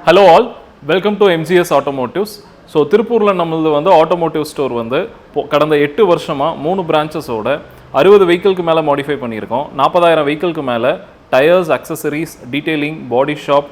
Hello all, welcome to MGS Automotives. So திருப்பூர்ல நம்மளது வந்து ஆட்டோமோட்டிவ் ஸ்டோர் வந்து கடந்த 8 வருஷமா 3 பிரான்ச்சஸோட 60 வெஹிக்கிள்க்கு மேல மாடிஃபை பண்ணியிருக்கோம். 40,000 வெஹிக்கிள்க்கு மேல டயர்ஸ், அக்சசரிஸ், டீடைலிங், பாடி ஷாப்,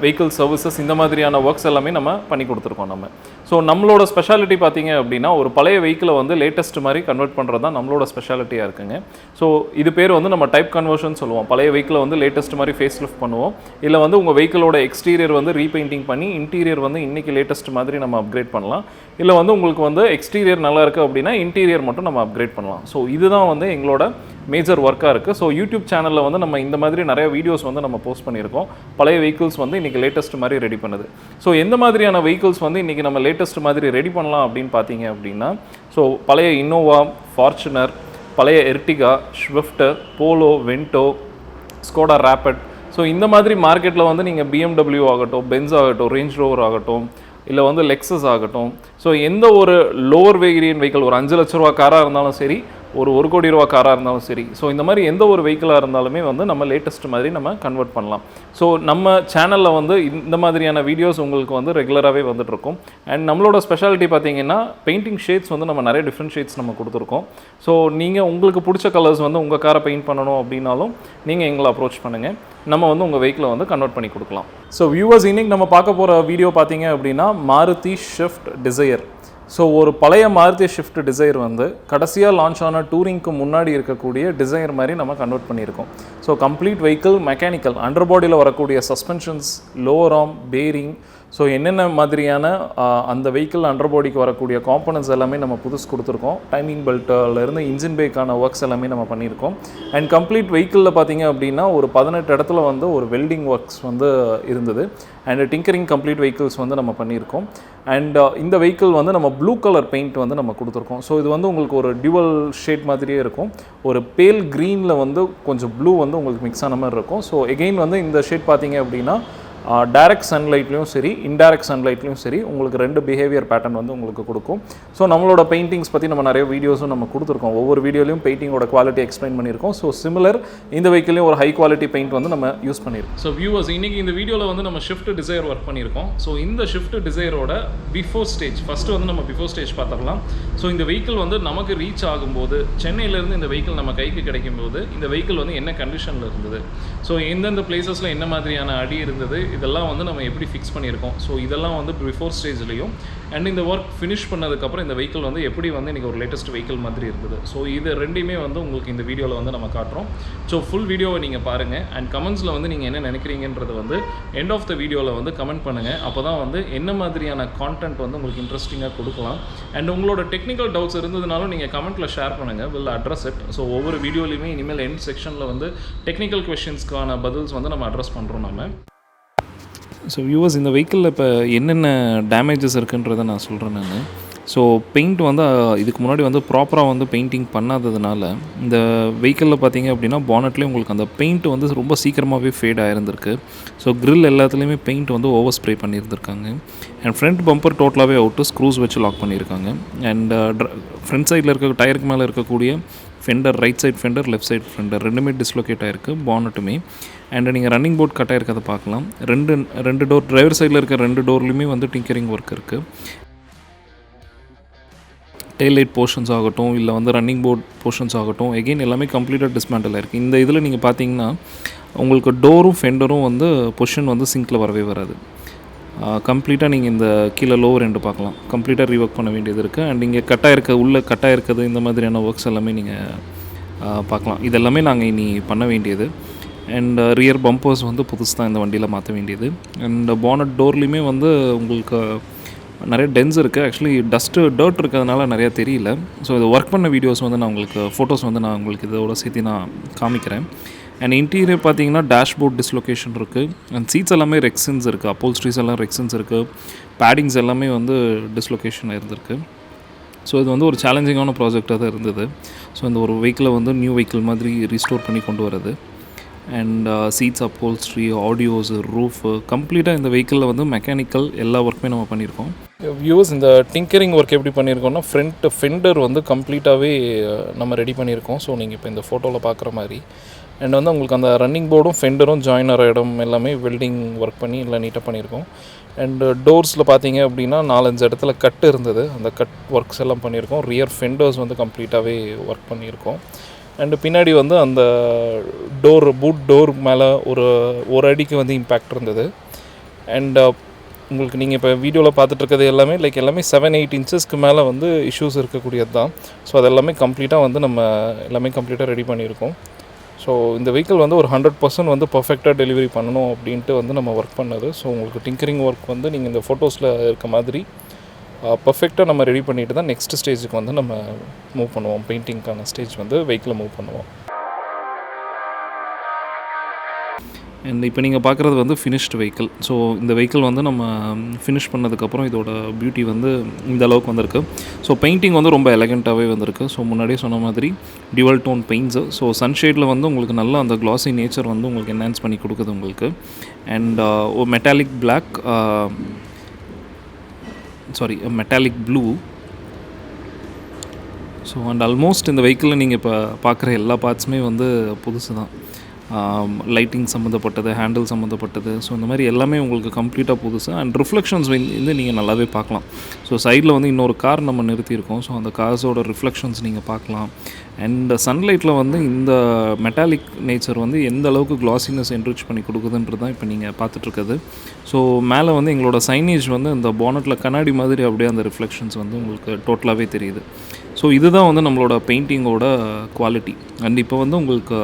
வெஹிக்கிள் சர்வீசஸ் இந்த மாதிரியான ஒர்க்ஸ் எல்லாமே நம்ம பண்ணி கொடுத்துருக்கோம் நம்ம. ஸோ நம்மளோட ஸ்பெஷாலிட்டி பார்த்தீங்க அப்படின்னா ஒரு பழைய வெஹிக்கிளை வந்து லேட்டஸ்ட் மாதிரி கன்வெர்ட் பண்ணுறது தான் நம்மளோட ஸ்பெஷாலிட்டியாக இருக்குங்க. ஸோ இது பேர் வந்து நம்ம டைப் கன்வர்ஷன் சொல்லுவோம். பழைய வெஹிக்கிளை வந்து லேட்டஸ்ட் மாதிரி ஃபேஸ் லிஃப்ட் பண்ணுவோம். இல்லை வந்து உங்கள் வெஹிக்கிளோட எக்ஸ்டீரியர் வந்து ரீபெயிண்டிங் பண்ணி இன்டீரியர் வந்து இன்றைக்கி லேட்டஸ்ட் மாதிரி நம்ம அப்கிரேட் பண்ணலாம். இல்லை வந்து உங்களுக்கு வந்து எக்ஸ்டீரியர் நல்லா இருக்குது அப்படின்னா இன்டீரியர் மட்டும் நம்ம அப்கிரேட் பண்ணலாம். ஸோ இதுதான் வந்து எங்களோட மேஜர் ஒர்க்காக இருக்குது. ஸோ யூடியூப் சேனலில் வந்து நம்ம இந்த மாதிரி நிறைய வீடியோஸ் வந்து நம்ம போஸ்ட் பண்ணியிருக்கோம். பழைய வெஹிக்கிள்ஸ் வந்து இன்றைக்கி லேட்டஸ்ட் மாதிரி ரெடி பண்ணுது. ஸோ எந்த மாதிரியான வெஹிக்கிள்ஸ் வந்து இன்றைக்கி நம்ம லேட்டஸ்ட் மாதிரி ரெடி பண்ணலாம் அப்படின்னு பார்த்தீங்க அப்படின்னா, ஸோ பழைய இன்னோவா, ஃபார்ச்சுனர், பழைய Ertiga, Swift, Polo, Vento, Skoda Rapid, so இந்த மாதிரி மார்க்கெட்டில் வந்து நீங்கள் BMW ஆகட்டும், பென்ஸ் ஆகட்டும், ரேஞ்ச் ரோவர் ஆகட்டும், இல்லை வந்து லெக்ஸஸ் ஆகட்டும், ஸோ எந்த ஒரு லோவர் வேரியன்ட் வெஹிக்கிள் ஒரு 5 லட்ச ரூபா காராக இருந்தாலும் சரி, ஒரு 1 கோடி ரூபா காராக இருந்தாலும் சரி, ஸோ இந்த மாதிரி எந்த ஒரு வெஹிக்கிளாக இருந்தாலுமே வந்து நம்ம லேட்டஸ்ட் மாதிரி நம்ம கன்வெர்ட் பண்ணலாம். ஸோ நம்ம சேனலில் வந்து இந்த மாதிரியான வீடியோஸ் உங்களுக்கு வந்து ரெகுலராகவே வந்துட்டுருக்கும். அண்ட் நம்மளோட ஸ்பெஷாலிட்டி பார்த்தீங்கன்னா பெயிண்டிங் ஷேட்ஸ் வந்து நம்ம நிறைய டிஃப்ரெண்ட் ஷேட்ஸ் நம்ம கொடுத்துருக்கோம். ஸோ நீங்கள் உங்களுக்கு பிடிச்ச கலர்ஸ் வந்து உங்கள் காரை பெயிண்ட் பண்ணணும் அப்படின்னாலும் நீங்கள் எங்களை அப்ரோச் பண்ணுங்கள். நம்ம வந்து உங்கள் வெஹிக்கிளை வந்து கன்வெர்ட் பண்ணி கொடுக்கலாம். ஸோ வியூவர்ஸ், இன்னைக்கு நம்ம பார்க்க போகிற வீடியோ பார்த்தீங்க அப்படின்னா மாருதி ஷிஃப்ட் டிசையர். ஸோ ஒரு பழைய மாருதி ஷிஃப்ட் டிசைர் வந்து கடைசியாக லான்ச் ஆன டூரிங்க்கு முன்னாடி இருக்கக்கூடிய டிசைர் மாதிரி நம்ம கன்வெர்ட் பண்ணியிருக்கோம். So complete vehicle mechanical, under பாடியில் வரக்கூடிய suspensions, lower arm, bearing, so என்னென்ன மாதிரியான அந்த வெஹிக்கிள் அண்டர் பாடிக்கு வரக்கூடிய காம்பனன்ட்ஸ் எல்லாமே நம்ம புதுசு கொடுத்துருக்கோம். டைமிங் பெல்ட்டிலேருந்து இன்ஜின் பேக்கான ஒர்க்ஸ் எல்லாமே நம்ம பண்ணியிருக்கோம். அண்ட் கம்ப்ளீட் வெஹிக்கிளில் பார்த்தீங்க அப்படின்னா ஒரு 18 இடத்துல வந்து ஒரு வெல்டிங் ஒர்க்ஸ் வந்து இருந்தது. அண்ட் டிங்கரிங் கம்ப்ளீட் வெஹிக்கிள்ஸ் வந்து நம்ம பண்ணியிருக்கோம். அண்ட் இந்த வெஹிக்கிள் வந்து நம்ம ப்ளூ கலர் பெயிண்ட் வந்து நம்ம கொடுத்துருக்கோம். ஸோ இது வந்து உங்களுக்கு ஒரு டியூவல் ஷேட் மாதிரியே இருக்கும். ஒரு பேல் க்ரீனில் வந்து கொஞ்சம் ப்ளூ வந்து உங்களுக்கு மிக்ஸ் ஆன மாதிரி இருக்கும். ஸோ எகெயின் வந்து இந்த ஷேட் பார்த்தீங்க அப்படின்னா டைரக்ட் சன்லைட்லையும் சரி, இன்டைரக்ட் சன்லைட்லையும் சரி உங்களுக்கு 2 பிஹேவியர் பேட்டர்ன் வந்து உங்களுக்கு கொடுக்கும். ஸோ நம்மளோட பெயிண்டிங்ஸ் பற்றி நம்ம நிறைய வீடியோஸும் நம்ம கொடுத்துருக்கோம். ஒவ்வொரு வீடியோலையும் பெயிண்டிங்கோட குவாலிட்டி எக்ஸ்பிளைன் பண்ணியிருக்கோம். ஸோ சிமிலர் இந்த வெஹிக்கிளையும் ஒரு ஹை குவாலிட்டி பெயிண்ட் வந்து நம்ம யூஸ் பண்ணியிருக்கோம். ஸோ வியூவர்ஸ், இன்றைக்கி இந்த வீடியோவில் வந்து நம்ம ஷிஃப்ட் டிசைர் ஒர்க் பண்ணியிருக்கோம். ஸோ இந்த ஷிஃப்ட் டிசைரோட பிஃபோர் ஸ்டேஜ் ஃபஸ்ட்டு வந்து நம்ம பிஃபோர் ஸ்டேஜ் பார்த்துடலாம். ஸோ இந்த வெஹிக்கிள் வந்து நமக்கு ரீச் ஆகும்போது, சென்னையிலேருந்து இந்த வெஹிக்கிள் நம்ம கைக்கு கிடைக்கும்போது இந்த வெஹிக்கிள் வந்து என்ன கண்டிஷனில் இருந்தது, ஸோ எந்தெந்த பிளேசஸில் என்ன மாதிரியான அடி இருந்தது, இதெல்லாம் வந்து நம்ம எப்படி ஃபிக்ஸ் பண்ணியிருக்கோம். ஸோ இதெல்லாம் வந்து பிஃபோர் ஸ்டேஜ்லையும் அண்ட் இந்த ஒர்க் ஃபினிஷ் பண்ணதுக்கப்புறம் இந்த வெஹிக்கிள் வந்து எப்படி வந்து இன்றைக்கி ஒரு லேட்டஸ்ட் வெஹிக்கிள் மாதிரி இருந்தது. ஸோ இது ரெண்டுமே வந்து உங்களுக்கு இந்த வீடியோவில் வந்து நம்ம காட்டுறோம். ஸோ ஃபுல் வீடியோவை நீங்கள் பாருங்கள். அண்ட் கமெண்ட்ஸில் வந்து நீங்கள் என்ன நினைக்கிறீங்கன்றது வந்து எண்ட் ஆஃப் த வீடியோவில் வந்து கமெண்ட் பண்ணுங்கள். அப்போ தான் வந்து என்ன மாதிரியான கான்டென்ட் வந்து உங்களுக்கு இன்ட்ரெஸ்டிங்காக கொடுக்கலாம். அண்ட் உங்களோட டெக்னிக்கல் டவுட்ஸ் இருந்ததுனாலும் நீங்கள் கமெண்ட்டில் ஷேர் பண்ணுங்கள். Will address it. ஸோ ஒவ்வொரு வீடியோலையுமே இனிமேல் எண்ட் செக்ஷனில் வந்து டெக்னிக்கல் கொஷின்ஸ்க்கான பதில்ஸ் வந்து நம்ம அட்ரஸ் பண்ணுறோம் நம்ம. ஸோ வியூவர்ஸ், இந்த வெஹிக்கிளில் இப்போ என்னென்ன டேமேஜஸ் இருக்குன்றதை நான் சொல்கிறேன் நான். ஸோ பெயிண்ட் வந்து இதுக்கு முன்னாடி வந்து ப்ராப்பராக வந்து பெயிண்டிங் பண்ணாததுனால இந்த வெஹிக்கிளில் பார்த்தீங்க அப்படின்னா பானட்லேயே உங்களுக்கு அந்த பெயிண்ட் வந்து ரொம்ப சீக்கிரமாகவே ஃபேட் ஆகிருந்திருக்கு. ஸோ கிரில் எல்லாத்துலேயுமே பெயிண்ட் வந்து ஓவர் ஸ்ப்ரே பண்ணியிருந்திருக்காங்க. அண்ட் ஃப்ரண்ட் பம்பர் டோட்டலாகவே அவுட்டு ஸ்க்ரூஸ் வச்சு லாக் பண்ணியிருக்காங்க. அண்ட் ஃப்ரண்ட் சைடில் இருக்க டயருக்கு மேலே இருக்கக்கூடிய fender, right side fender, left side fender ரெண்டுமே டிஸ்லோகேட் ஆகிருக்கு, பானட்டுமே. அண்ட் நீங்கள் ரன்னிங் போர்ட் கட் ஆகிருக்கிறத பார்க்கலாம். ரெண்டு டோர், டிரைவர் சைடில் இருக்க 2 டோர்லையுமே வந்து டிங்கரிங் ஒர்க் இருக்குது. டெயில் லைட் போர்ஷன்ஸ் ஆகட்டும், இல்லை வந்து ரன்னிங் போர்ட் போர்ஷன்ஸ் ஆகட்டும், எகெயின் எல்லாமே கம்ப்ளீட்டாக டிஸ்மேண்டில் இருக்குது. இந்த இதில் நீங்கள் பார்த்தீங்கன்னா உங்களுக்கு டோரும் ஃபெண்டரும் வந்து பொசிஷன் வந்து சிங்கில் வரவே வராது. கம்ப்ளீட்டாக நீங்கள் இந்த கீழே லோவர் ரெண்டு பார்க்கலாம், கம்ப்ளீட்டாக ரீஒர்க் பண்ண வேண்டியது இருக்குது. அண்ட் இங்கே உள்ளே கட்டாக இருக்குது, இந்த மாதிரியான ஒர்க்ஸ் எல்லாமே நீங்கள் பார்க்கலாம். இதெல்லாமே நாங்கள் இனி பண்ண வேண்டியது. அண்ட் ரியர் பம்பர்ஸ் வந்து புதுசு தான் இந்த வண்டியில் மாற்ற வேண்டியது. அண்ட் பானட் டோர்லேயுமே வந்து உங்களுக்கு நிறைய டென்ஸ் இருக்குது. ஆக்சுவலி டர்ட் இருக்கிறதுனால நிறையா தெரியல. ஸோ இது ஒர்க் பண்ண வீடியோஸ் வந்து நான் உங்களுக்கு ஃபோட்டோஸ் வந்து நான் உங்களுக்கு இதோட சேர்த்து நான் காமிக்கிறேன். அண்ட் இன்டீரியர் பார்த்தீங்கன்னா டேஷ்போர்ட் டிஸ்லொகேஷன் இருக்குது. அண்ட் சீட்ஸ் எல்லாமே ரெக்ஸின்ஸ் இருக்குது, அப்போல்ஸ்ட்ரீஸ் எல்லாம் ரெக்ஸின்ஸ் இருக்குது, பேடிங்ஸ் எல்லாமே வந்து டிஸ்லொகேஷன் இருந்திருக்கு. ஸோ இது வந்து ஒரு சேலஞ்சிங்கான ப்ராஜெக்டாக தான் இருந்தது. ஸோ இந்த ஒரு வெஹிக்கிளை வந்து நியூ வெஹிக்கிள் மாதிரி ரீஸ்டோர் பண்ணி கொண்டு வரது. And seats, upholstery, audios, roof, கம்ப்ளீட்டாக இந்த வெஹிக்கிளில் வந்து மெக்கானிக்கல் எல்லா ஒர்க்குமே நம்ம பண்ணியிருக்கோம். வியூஸ், இந்த டிங்கரிங் ஒர்க் எப்படி பண்ணியிருக்கோம்னா ஃப்ரண்ட் ஃபெண்டர் வந்து கம்ப்ளீட்டாகவே நம்ம ரெடி பண்ணியிருக்கோம். ஸோ நீங்கள் இப்போ இந்த ஃபோட்டோவில் பார்க்குற மாதிரி அண்ட் வந்து உங்களுக்கு அந்த ரன்னிங் போர்டும் ஃபெண்டரும் ஜாயினர் இடம் எல்லாமே வெல்டிங் ஒர்க் பண்ணி எல்லாம் நீட்டாக பண்ணியிருக்கோம். அண்டு டோர்ஸில் பார்த்தீங்க அப்படின்னா 4-5 இடத்துல கட் இருந்தது, அந்த கட் ஒர்க்ஸ் எல்லாம் பண்ணியிருக்கோம். ரியர் ஃபெண்டர்ஸ் வந்து கம்ப்ளீட்டாகவே ஒர்க் பண்ணியிருக்கோம். அண்டு பின்னாடி வந்து அந்த பூட் டோர் மேலே ஒரு அடிக்கு வந்து இம்பேக்ட் இருந்தது. அண்ட் உங்களுக்கு நீங்கள் இப்போ வீடியோவில் பார்த்துட்ருக்கிறது எல்லாமே எல்லாமே 7-8 இன்ச்சஸ்க்கு மேலே வந்து இஷ்யூஸ் இருக்கக்கூடியது தான். ஸோ அது எல்லாமே கம்ப்ளீட்டாக வந்து நம்ம எல்லாமே கம்ப்ளீட்டாக ரெடி பண்ணியிருக்கோம். ஸோ இந்த வெஹிக்கிள் வந்து ஒரு 100% வந்து பர்ஃபெக்டாக டெலிவரி பண்ணணும் அப்படின்ட்டு வந்து நம்ம ஒர்க் பண்ணது. ஸோ உங்களுக்கு டிங்கரிங் ஒர்க் வந்து நீங்கள் இந்த ஃபோட்டோஸில் இருக்க மாதிரி பர்ஃபெக்டாக நம்ம ரெடி பண்ணிவிட்டு தான் நெக்ஸ்ட் ஸ்டேஜுக்கு வந்து நம்ம மூவ் பண்ணுவோம். பெயிண்டிங்க்கான ஸ்டேஜ் வந்து வெஹிக்கிளை மூவ் பண்ணுவோம். அண்ட் இப்போ நீங்கள் பார்க்குறது வந்து ஃபினிஷ்டு வெஹிக்கிள். ஸோ இந்த வெஹிக்கிள் வந்து நம்ம ஃபினிஷ் பண்ணதுக்கப்புறம் இதோட பியூட்டி வந்து இந்த அளவுக்கு வந்திருக்கு. ஸோ பெயிண்டிங் வந்து ரொம்ப எலகண்ட்டாகவே வந்திருக்கு. ஸோ முன்னாடியே சொன்ன மாதிரி டியூவல் டோன் பெயிண்ட்ஸு. ஸோ சன்ஷேடில் வந்து உங்களுக்கு நல்ல அந்த க்ளாஸி நேச்சர் வந்து உங்களுக்கு என்ஹான்ஸ் பண்ணி கொடுக்குது உங்களுக்கு. அண்ட் ஒரு metallic blue. So and almost இந்த வெஹிக்கிளில் நீங்கள் இப்போ பார்க்குற எல்லா பார்ட்ஸுமே வந்து புதுசு தான். லைட்டிங் சம்மந்தப்பட்டது, ஹேண்டில் சம்மந்தப்பட்டது. ஸோ இந்த மாதிரி எல்லாமே உங்களுக்கு கம்ப்ளீட்டாக புதுசு. அண்ட் ரிஃப்ளெக்ஷன்ஸ் வந்து நீங்கள் நல்லாவே பார்க்கலாம். ஸோ சைடில் வந்து இன்னொரு கார் நம்ம நிறுத்தியிருக்கோம். ஸோ அந்த கார்ஸோட ரிஃப்ளெக்ஷன்ஸ் நீங்கள் பார்க்கலாம். அண்ட் சன்லைட்டில் வந்து இந்த மெட்டாலிக் நேச்சர் வந்து எந்த அளவுக்கு க்ளாஸினஸ் என்ரிச் பண்ணி கொடுக்குதுன்றது தான் இப்போ நீங்கள் பார்த்துட்ருக்குது. ஸோ மேலே வந்து எங்களோட சைனேஜ் வந்து இந்த பானட்டில் கண்ணாடி மாதிரி அப்படியே அந்த ரிஃப்ளெக்ஷன்ஸ் வந்து உங்களுக்கு டோட்டலாகவே தெரியுது. ஸோ இதுதான் வந்து நம்மளோட பெயிண்டிங்கோட குவாலிட்டி. அண்ட் இப்போ வந்து உங்களுக்கு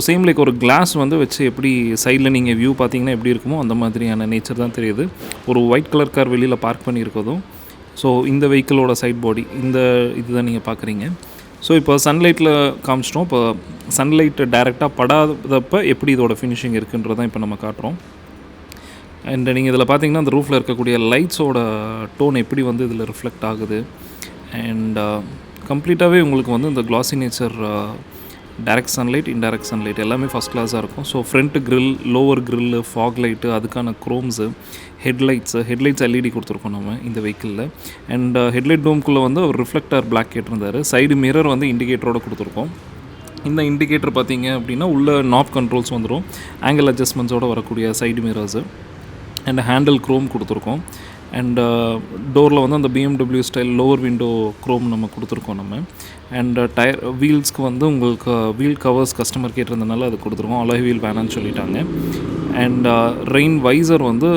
சேம் ஒரு கிளாஸ் வந்து வச்சு எப்படி சைடில் நீங்கள் வியூ பார்த்தீங்கன்னா எப்படி இருக்குமோ அந்த மாதிரியான நேச்சர் தான் தெரியுது. ஒரு ஒயிட் கலர் கார் வெளியில் பார்க் பண்ணியிருக்கதும். ஸோ இந்த வெஹிக்கிளோட சைட் பாடி இதுதான் நீங்கள் பார்க்குறீங்க. ஸோ இப்போ சன்லைட்டில் காமிச்சிட்டோம். இப்போ சன்லைட் டைரெக்டாக படாதப்போ எப்படி இதோட ஃபினிஷிங் இருக்குன்றதான் இப்போ நம்ம காட்டுறோம். அண்ட் நீங்கள் இதில் பார்த்தீங்கன்னா அந்த ரூஃபில் இருக்கக்கூடிய லைட்ஸோட டோன் எப்படி வந்து இதில் ரிஃப்ளெக்ட் ஆகுது. அண்ட் கம்ப்ளீட்டாகவே உங்களுக்கு வந்து இந்த classy nature, direct sunlight, indirect sunlight எல்லாமே ஃபஸ்ட் கிளாஸாக இருக்கும். So front grill, lower grill, fog light, அதுக்கான க்ரோம்ஸு, ஹெட்லைட்ஸ் எல்இடி கொடுத்துருக்கோம் நம்ம இந்த வெஹிக்கிளில். அண்ட் ஹெட்லைட் டோம்குள்ளே வந்து ஒரு ரிஃப்ளெக்டர் பிளாக் கேட்டிருந்தார். சைடு மிரர் வந்து இண்டிகேட்டரோடு கொடுத்துருக்கோம். இந்த இண்டிகேட்டர் பார்த்தீங்க அப்படின்னா உள்ள நாப் கண்ட்ரோல்ஸ் வந்துடும். ஆங்கிள் அட்ஜஸ்ட்மெண்ட்ஸோடு வரக்கூடிய side mirrors. And handle Chrome கொடுத்துருக்கோம். அண்ட் டோரில் வந்து அந்த BMW style lower window Chrome நம்ம கொடுத்துருக்கோம் நம்ம. அண்ட் வீல்ஸ்க்கு வந்து உங்களுக்கு வீல் கவர்ஸ் கஸ்டமர் கேட்டிருந்தனால அது கொடுத்துருக்கோம். அலாய் வீல் வேணான்னு சொல்லிட்டாங்க. அண்ட் ரெயின் வைசர் வந்து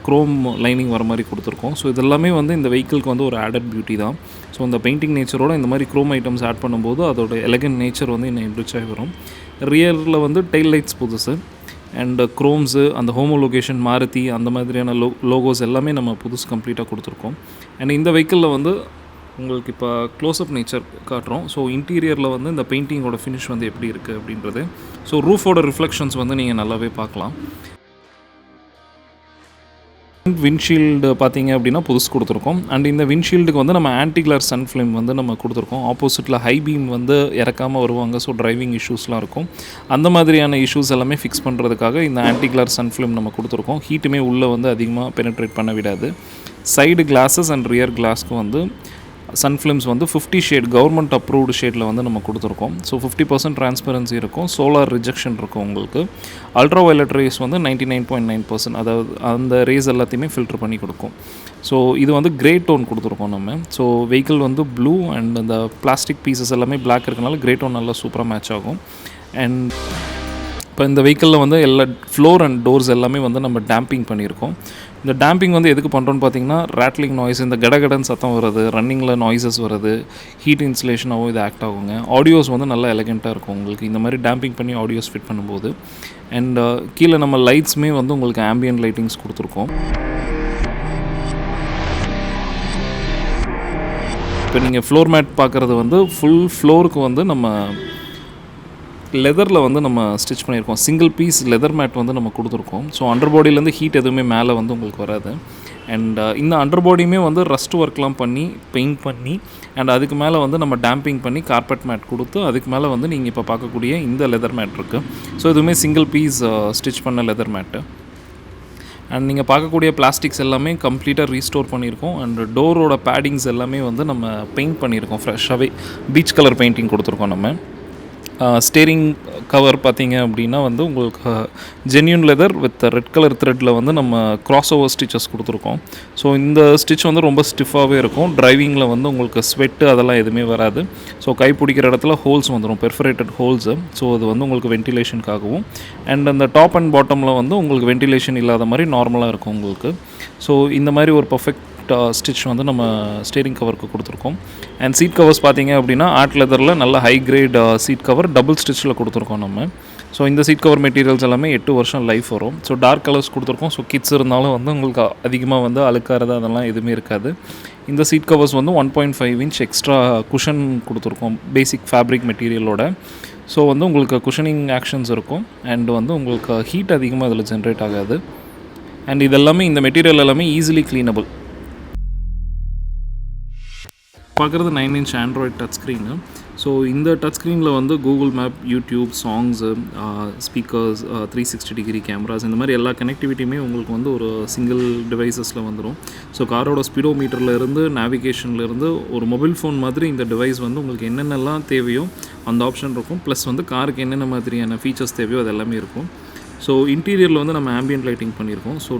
க்ரோம் லைனிங் வர மாதிரி கொடுத்துருக்கோம். ஸோ இதெல்லாமே வந்து இந்த வெஹிக்கிளுக்கு வந்து ஒரு ஆடட் பியூட்டி தான். ஸோ இந்த பெயிண்டிங் நேச்சரோட இந்த மாதிரி க்ரோம் ஐட்டம்ஸ் ஆட் பண்ணும்போது அதோட எலகன்ட் நேச்சர் வந்து இன்னும் என்ரிச் ஆகி வரும். ரியரில் வந்து டெயில் லைட்ஸ் புதுசு. அண்ட் க்ரோம்ஸு, அந்த ஹோமோலோகேஷன், மாருதி அந்த மாதிரியான லோகோஸ் எல்லாமே நம்ம புதுசு கம்ப்ளீட்டாக கொடுத்துருக்கோம். அண்ட் இந்த வெஹிக்கிளில் வந்து உங்களுக்கு இப்போ க்ளோஸ்அப் நேச்சர் காட்டுறோம். ஸோ இன்டீரியரில் வந்து இந்த பெயிண்டிங்கோட ஃபினிஷ் வந்து எப்படி இருக்குது அப்படின்றது. ஸோ ரூஃபோட ரிஃப்ளெக்ஷன்ஸ் வந்து நீங்கள் நல்லாவே பார்க்கலாம். விண்ட்ஷீல்டு பார்த்தீங்க அப்படின்னா புதுசு கொடுத்துருக்கோம். அண்ட் இந்த விண்ட்ஷீல்டுக்கு வந்து நம்ம ஆன்டி கிளார் சன் ஃப்ளேம் வந்து நம்ம கொடுத்துருக்கோம். ஆப்போசிட்டில் ஹை பீம் வந்து இறக்காமல் வருவாங்க. ஸோ டிரைவிங் இஷ்யூஸ்லாம் இருக்கும். அந்த மாதிரியான இஷ்யூஸ் எல்லாமே ஃபிக்ஸ் பண்ணுறதுக்காக இந்த ஆன்டி கிளார் சன் ஃப்ளேம் நம்ம கொடுத்துருக்கோம். ஹீட்டுமே உள்ளே வந்து அதிகமாக பெனட்ரேட் பண்ண விடாது. சைடு கிளாஸஸ் அண்ட் ரியர் கிளாஸ்க்கு வந்து சன் ஃபிலிம்ஸ் வந்து 50 ஷேட் கவர்மெண்ட் அப்ரூவ்டு ஷேடில் வந்து நம்ம கொடுத்துருக்கோம். ஸோ 50% டிரான்ஸ்பரன்சி இருக்கும். சோலார் ரிஜெக்ஷன் இருக்கும் உங்களுக்கு. அல்ட்ரா வயலட் ரேஸ் வந்து 99.9%, அதாவது அந்த ரேஸ் எல்லாத்தையுமே ஃபில்டர் பண்ணி கொடுக்கும். ஸோ இது வந்து கிரே டோன் கொடுத்துருக்கோம் நம்ம. ஸோ வெஹிக்கிள் வந்து ப்ளூ அண்ட் அந்த பிளாஸ்டிக் பீசஸ் எல்லாமே பிளாக் இருக்கனால கிரே டோன் நல்லா சூப்பராக மேட்ச் ஆகும். அண்ட் இப்போ இந்த வெஹிக்கிளில் வந்து எல்லா ஃப்ளோர் அண்ட் டோர்ஸ் எல்லாமே வந்து நம்ம டேம்பிங் பண்ணியிருக்கோம். இந்த டேம்பிங் வந்து எதுக்கு பண்ணுறோன்னு பார்த்தீங்கன்னா, ரேட்லிங் நாய்ஸ், இந்த கடகடன் சத்தம் வருது, ரன்னிங்கில் நாய்ஸஸ் வருது, ஹீட் இன்சுலேஷனாகவும் இது ஆக்ட் ஆகுங்க. ஆடியோஸ் வந்து நல்லா எலகெண்ட்டாக இருக்கும் உங்களுக்கு இந்த மாதிரி டேம்பிங் பண்ணி ஆடியோஸ் ஃபிட் பண்ணும்போது. அண்ட் கீழே நம்ம லைட்ஸுமே வந்து உங்களுக்கு ஆம்பியன்ட் லைட்டிங்ஸ் கொடுத்துருக்கோம். இப்போ நீங்கள் ஃப்ளோர் மேட் பார்க்குறது வந்து ஃபுல் ஃப்ளோருக்கு வந்து நம்ம லெதரில் வந்து நம்ம ஸ்டிச் பண்ணியிருக்கோம். சிங்கிள் பீஸ் லெதர் மேட் வந்து நம்ம கொடுத்துருக்கோம். ஸோ அண்டர் பாடியிலேருந்து ஹீட் எதுவுமே மேலே வந்து உங்களுக்கு வராது. அண்ட் இந்த அண்டர் பாடியுமே வந்து ரஸ்ட் ஒர்க்லாம் பண்ணி பெயிண்ட் பண்ணி அண்ட் அதுக்கு மேலே வந்து நம்ம டேம்பிங் பண்ணி கார்பெட் மேட் கொடுத்து அதுக்கு மேலே வந்து நீங்கள் இப்போ பார்க்கக்கூடிய இந்த லெதர் மேட் இருக்குது. ஸோ இதுவுமே சிங்கிள் பீஸ் ஸ்டிச் பண்ண லெதர் மேட்டு. அண்ட் நீங்கள் பார்க்கக்கூடிய பிளாஸ்டிக்ஸ் எல்லாமே கம்ப்ளீட்டாக ரீஸ்டோர் பண்ணியிருக்கோம். அண்ட் டோரோட பேடிங்ஸ் எல்லாமே வந்து நம்ம பெயிண்ட் பண்ணியிருக்கோம். ஃப்ரெஷ்ஷாகவே பீச் கலர் பெயிண்டிங் கொடுத்துருக்கோம் நம்ம. ஸ்டேரிங் கவர் பார்த்தீங்க அப்படின்னா வந்து உங்களுக்கு genuine leather with red colour த்ரெட்டில் வந்து நம்ம கிராஸ் ஓவர் ஸ்டிச்சஸ் கொடுத்துருக்கோம். ஸோ இந்த ஸ்டிச் வந்து ரொம்ப ஸ்டிஃபாகவே இருக்கும். டிரைவிங்கில் வந்து உங்களுக்கு ஸ்வெட்டு அதெல்லாம் எதுவுமே வராது. ஸோ கை பிடிக்கிற இடத்துல ஹோல்ஸ் வந்துடும், பெர்ஃபரேட்டட் ஹோல்ஸு. ஸோ அது வந்து உங்களுக்கு வென்டிலேஷனுக்காகவும், அண்ட் அந்த டாப் அண்ட் பாட்டமில் வந்து உங்களுக்கு வென்டிலேஷன் இல்லாத மாதிரி நார்மலாக இருக்கும் உங்களுக்கு. ஸோ இந்த மாதிரி ஒரு பர்ஃபெக்ட் ஸ்டிச் வந்து நம்ம ஸ்டீரிங் கவருக்கு கொடுத்துருக்கோம். அண்ட் சீட் கவர்ஸ் பார்த்தீங்க அப்படின்னா ஆர்ட் லெதரில் நல்ல high grade seat cover double ஸ்டிச்சில் கொடுத்துருக்கோம் நம்ம. ஸோ இந்த சீட் கவர் மெட்டீரியல்ஸ் எல்லாமே 8 வருஷம் லைஃப் வரும். ஸோ டார்க் கலர்ஸ் கொடுத்துருக்கோம். ஸோ கிட்ஸ் இருந்தாலும் வந்து உங்களுக்கு அதிகமாக வந்து அழுக்காரது அதெல்லாம் எதுவுமே இருக்காது. இந்த சீட் கவர்ஸ் வந்து 1.5 இன்ச் எக்ஸ்ட்ரா குஷன் கொடுத்துருக்கோம் பேசிக் ஃபேப்ரிக் மெட்டீரியலோட. ஸோ வந்து உங்களுக்கு குஷனிங் ஆக்ஷன்ஸ் இருக்கும் அண்ட் வந்து உங்களுக்கு ஹீட் அதிகமாக இதில் ஜென்ரேட் ஆகாது. அண்ட் இதெல்லாமே இந்த மெட்டீரியல் எல்லாமே ஈஸிலி க்ளீனபிள். பார்க்குறது 9 inch Android touch screen. So இந்த டச் ஸ்க்ரீனில் வந்து Google map, YouTube, songs, speakers, 360 degree cameras, இந்த மாதிரி எல்லா கனெக்டிவிட்டியுமே உங்களுக்கு வந்து ஒரு சிங்கிள் டிவைஸஸில் வந்துடும். ஸோ காரோட ஸ்பீடோமீட்டர்லேருந்து நேவிகேஷன்லேருந்து ஒரு மொபைல் ஃபோன் மாதிரி இந்த டிவைஸ் வந்து உங்களுக்கு என்னென்னலாம் தேவையோ அந்த ஆப்ஷன் இருக்கும். ப்ளஸ் வந்து காருக்கு என்னென்ன மாதிரியான ஃபீச்சர்ஸ் தேவையோ அது எல்லாமே இருக்கும். ஸோ இன்டீரியரில் வந்து நம்ம ஆம்பியன்ட் லைட்டிங் பண்ணியிருக்கோம். ஸோ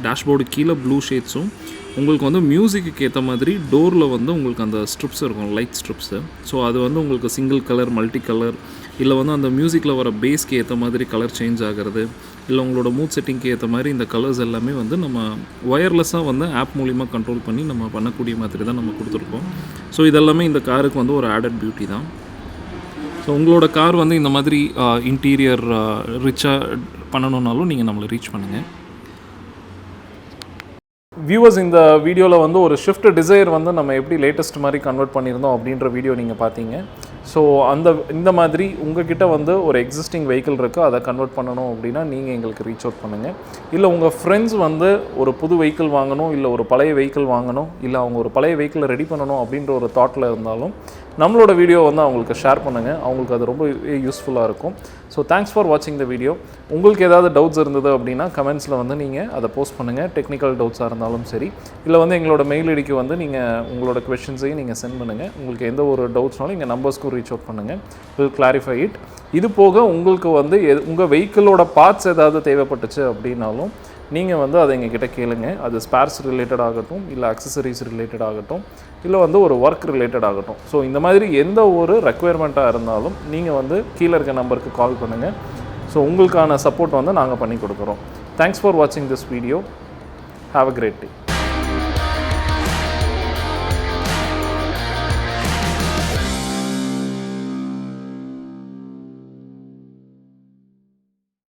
டேஷ்போர்டு கீழே ப்ளூ ஷேட்ஸும் உங்களுக்கு வந்து மியூசிக்கு ஏற்ற மாதிரி டோரில் வந்து உங்களுக்கு அந்த ஸ்ட்ரிப்ஸ் இருக்கும், லைட் ஸ்ட்ரிப்ஸு. ஸோ அது வந்து உங்களுக்கு சிங்கிள் கலர், மல்டி கலர், இல்லை வந்து அந்த மியூசிக்கில் வர பேஸ்க்கு ஏற்ற மாதிரி கலர் சேஞ்ச் ஆகிறது, இல்லை உங்களோட மூட் செட்டிங்க்கு ஏற்ற மாதிரி இந்த கலர்ஸ் எல்லாமே வந்து நம்ம ஒயர்லெஸ்ஸாக வந்து ஆப் மூலிமா கண்ட்ரோல் பண்ணி நம்ம பண்ணக்கூடிய மாதிரி தான் நம்ம கொடுத்துருக்கோம். ஸோ இதெல்லாமே இந்த காருக்கு வந்து ஒரு ஆடட் பியூட்டி தான். ஸோ உங்களோட கார் வந்து இந்த மாதிரி இன்டீரியர் ரிச்சாக பண்ணணுன்னாலும் நீங்கள் நம்மளை ரீச் பண்ணுங்கள். வியூவர்ஸ், இந்த வீடியோவில் வந்து ஒரு ஷிஃப்ட் டிசைர் வந்து நம்ம எப்படி லேட்டஸ்ட் மாதிரி கன்வெர்ட் பண்ணியிருந்தோம் அப்படின்ற வீடியோ நீங்கள் பார்த்தீங்க. ஸோ இந்த மாதிரி உங்ககிட்ட வந்து ஒரு எக்ஸிஸ்டிங் வெஹிக்கிள் இருக்குது, அதை கன்வெர்ட் பண்ணணும் அப்படின்னா நீங்கள் எங்களுக்கு ரீச் அவுட் பண்ணுங்கள். இல்லை உங்கள் ஃப்ரெண்ட்ஸ் வந்து ஒரு புது வெஹிக்கிள் வாங்கணும், இல்லை ஒரு பழைய வெஹிக்கிள் வாங்கணும், இல்லை அவங்க ஒரு பழைய வெஹிக்கிளை ரெடி பண்ணணும் அப்படின்ற ஒரு தாட்டில் இருந்தாலும் நம்மளோட வீடியோ வந்து அவங்களுக்கு ஷேர் பண்ணுங்கள். அவங்களுக்கு அது ரொம்ப யூஸ்ஃபுல்லாக இருக்கும். ஸோ தேங்க்ஸ் ஃபார் வாட்சிங் த வீடியோ. உங்களுக்கு ஏதாவது டவுட்ஸ் இருந்தது அப்படின்னா கமெண்ட்ஸில் வந்து நீங்கள் அதை போஸ்ட் பண்ணுங்கள். டெக்னிக்கல் டவுட்ஸாக இருந்தாலும் சரி, இல்லை வந்து எங்களோட மெயில் ஐடிக்கு வந்து நீங்கள் உங்களோட கொஷின்ஸையும் நீங்கள் சென்ட் பண்ணுங்கள். உங்களுக்கு எந்த ஒரு டவுட்ஸ்னாலும் எங்கள் நம்பர்ஸ்க்கும் ரீச் அவுட் பண்ணுங்கள். Will clarify it. இது போக உங்களுக்கு வந்து உங்கள் வெஹிக்கிளோட பார்ட்ஸ் ஏதாவது தேவைப்பட்டுச்சு அப்படின்னாலும் நீங்கள் வந்து அதை எங்ககிட்ட கேளுங்க. அது ஸ்பேர்ஸ் ரிலேட்டட் ஆகட்டும், இல்லை அக்சசரிஸ் ரிலேட்டட் ஆகட்டும், இல்லை வந்து ஒரு ஒர்க் ரிலேட்டட் ஆகட்டும். ஸோ இந்த மாதிரி எந்த ஒரு ரெக்குயர்மெண்ட்டாக இருந்தாலும் நீங்கள் வந்து கீழே இருக்க நம்பருக்கு கால் பண்ணுங்கள். ஸோ உங்களுக்கான சப்போர்ட் வந்து நாங்கள் பண்ணி கொடுக்குறோம். தேங்க்ஸ் ஃபார் வாட்சிங் this video. Have a great day.